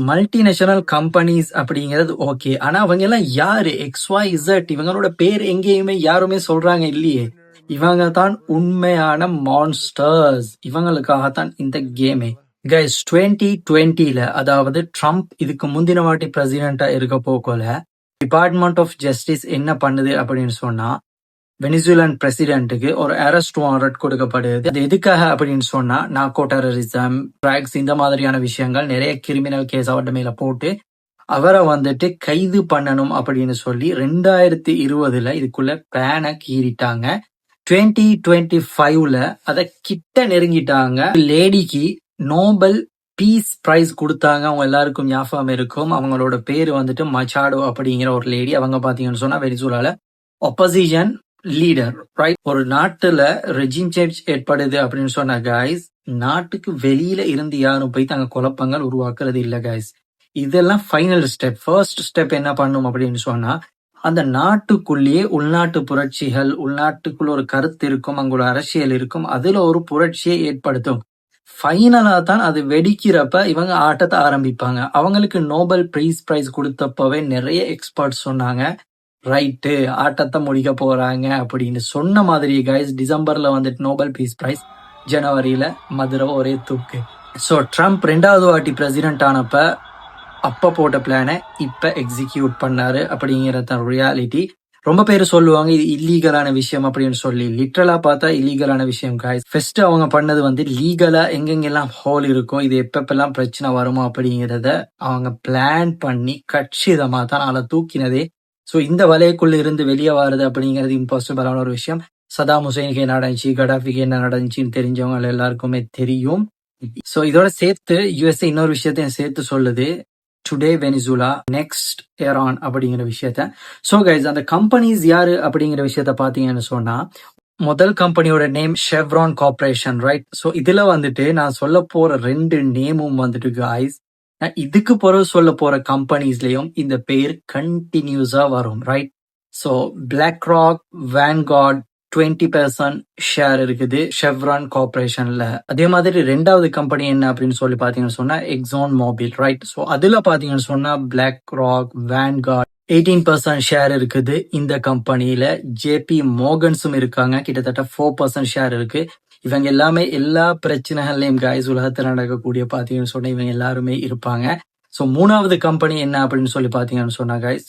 Multinational companies அப்படிங்கிறது okay. ஆனா அவங்க எல்லாம் யாரு? XYZ இவங்களோட பேர் எங்கேயுமே யாருமே சொல்றாங்க இல்லையே. இவங்க தான் உண்மையான மான்ஸ்டர்ஸ். இவங்களுக்காகத்தான் இந்த கேமே. கைஸ் 2020ல அதாவது ட்ரம்ப் இதுக்கு முந்தின வாட்டி பிரசிடென்டா இருக்க போல டிபார்ட்மெண்ட் ஆஃப் ஜஸ்டிஸ் என்ன பண்ணுது அப்படின்னு சொன்னா வெனிசுலன் பிரசிடென்ட்டுக்கு ஒரு அரெஸ்ட் வாரண்ட் கொடுக்கப்படுது. அது எதுக்காக அப்படின்னு சொன்னா நார்கோ டெரரிசம், ட்ரக்ஸ் இந்த மாதிரியான விஷயங்கள் நிறைய கிரிமினல் கேஸ் அவர்கிட்ட மேல போட்டு அவரை வந்துட்டு கைது பண்ணணும் அப்படின்னு சொல்லி 2020ல இதுக்குள்ள பிளான கீறிட்டாங்க. 2025ல அத கிட்ட நெருங்கிட்டாங்க. லேடிக்கு நோபல் பீஸ் பிரைஸ் கொடுத்தாங்க. அவங்க எல்லாருக்கும் ஞாபகம் இருக்கும். அவங்களோட பேரு வந்துட்டு மச்சாடோ அப்படிங்கிற ஒரு லேடி. அவங்க பாத்தீங்கன்னு சொன்னா வெனிசுலால ஒப்போசிஷன் லீடர், ரைட்? ஒரு நாட்டுல ரெஜிம் சேஞ்ச் ஏற்படுது அப்படின்னு சொன்ன கைஸ், நாட்டுக்கு வெளியில இருந்து யாரும் போய் தங்க குழப்பங்கள் உருவாக்குறது இல்ல கைஸ். இதெல்லாம் ஃபைனல் ஸ்டெப். ஃபர்ஸ்ட் ஸ்டெப் என்ன பண்ணும் அப்படின்னு சொன்னா அந்த நாட்டுக்குள்ளேயே உள்நாட்டு புரட்சிகள், உள்நாட்டுக்குள்ள ஒரு கருத்து இருக்கும், அங்க ஒரு அரசியல் இருக்கும், அதுல ஒரு புரட்சியை ஏற்படுத்தும். ஃபைனலா தான் அது வெடிக்கிறப்ப இவங்க ஆட்டத்தை ஆரம்பிப்பாங்க. அவங்களுக்கு நோபல் பிரைஸ் கொடுத்தப்பவே நிறைய எக்ஸ்பர்ட் சொன்னாங்க, ரைட்டு ஆட்டத்தை முடிக்க போறாங்க அப்படின்னு சொன்ன மாதிரி கைஸ். டிசம்பர்ல வந்துட்டு நோபல் பீஸ் பிரைஸ், ஜனவரியில மதுரை ஒரே தூக்கு. ஸோ ட்ரம்ப் 2வது வாட்டி பிரசிடென்ட் ஆனப்ப அப்ப போட்ட பிளானை இப்ப எக்ஸிக்யூட் பண்ணாரு அப்படிங்கிறத ரியாலிட்டி. ரொம்ப பேர் சொல்லுவாங்க இது இல்லீகலான விஷயம் அப்படின்னு சொல்லி. லிட்ரலா பார்த்தா இல்லீகலான விஷயம் கைஸ். ஃபர்ஸ்ட் அவங்க பண்ணது வந்து லீகலா எங்கெங்கெல்லாம் ஹோல் இருக்கும், இது எப்பப்பெல்லாம் பிரச்சனை வருமா அப்படிங்கிறத அவங்க பிளான் பண்ணி கட்சிதமா தான் அதை தூக்கினதே. ஸோ இந்த வலைக்குள்ள இருந்து வெளியே வருது அப்படிங்கிறது இம்பாசிபிளான ஒரு விஷயம். சதாம் ஹுசைனுக்கு என்ன நடந்துச்சு, கடாஃபிக்கு என்ன நடந்துச்சுன்னு தெரிஞ்சவங்க எல்லாருக்குமே தெரியும். ஸோ இதோட சேர்த்து யுஎஸ்ஏ இன்னொரு விஷயத்தையும் சேர்த்து சொல்லுது, டுடே வெனிசுலா நெக்ஸ்ட் ஏரான் அப்படிங்கிற விஷயத்த. ஸோ கைஸ் அந்த கம்பெனிஸ் யாரு அப்படிங்கிற விஷயத்த பாத்தீங்கன்னு சொன்னா முதல் கம்பெனியோட name chevron corporation, right? So இதுல வந்துட்டு நான் சொல்ல போற 2 நேமும் வந்துட்டு கைஸ், இதுக்கு பிறகு சொல்ல போற கம்பெனிஸ்லயும் இந்த பேர் கண்டினியூஸா வரும், right? So BlackRock, Vanguard 20% share இருக்குது ஷெவ்ரான் கார்பரேஷன்ல. அதே மாதிரி 2வது கம்பெனி என்ன அப்படின்னு சொல்லி பாத்தீங்கன்னு சொன்னா எக்ஸான் மோபில், ரைட்? ஸோ அதுல பாத்தீங்கன்னு சொன்னா பிளாக் ராக், வேன்கார்ட் 18% ஷேர் இருக்குது இந்த கம்பெனியில. ஜேபி மோகன்ஸும் இருக்காங்க, கிட்டத்தட்ட 4% ஷேர் இருக்கு. இவங்க எல்லாமே எல்லா பிரச்சனைகள்லயும் கைஸ் உலகத்தில் நடக்கக்கூடிய பாத்தீங்கன்னு சொன்னா இவங்க எல்லாருமே இருப்பாங்க. ஸோ 3வது கம்பெனி என்ன அப்படின்னு சொல்லி பாத்தீங்கன்னு சொன்னா கைஸ்